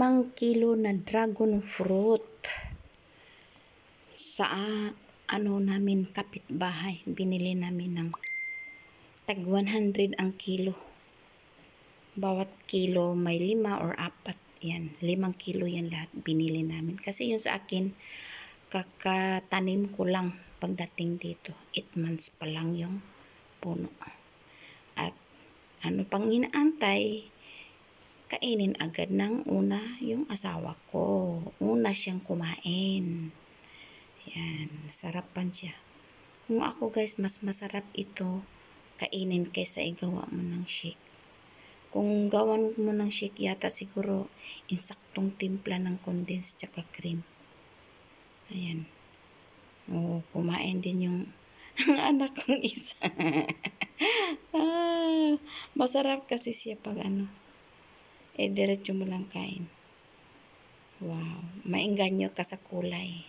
5 kilo na dragon fruit sa namin kapitbahay. Binili namin ng tag 100 ang kilo. Bawat kilo may 5 or 4. Yan, 5 kilo yan lahat binili namin. Kasi yun sa akin, kakatanim ko lang pagdating dito. 8 months pa lang yung puno. At ano pang inaantay, kainin agad ng una yung asawa ko. Una siyang kumain. Yan, sarapan siya. Kung ako guys, mas masarap ito kainin kaysa igawa mo ng shake. Kung gawan mo ng shake yata siguro insaktong timpla ng condensed tsaka cream. Ayan. O, kumain din yung anak kong isa. Masarap kasi siya pag diretso mo lang kain. Wow, maengganyo ka sa kulay.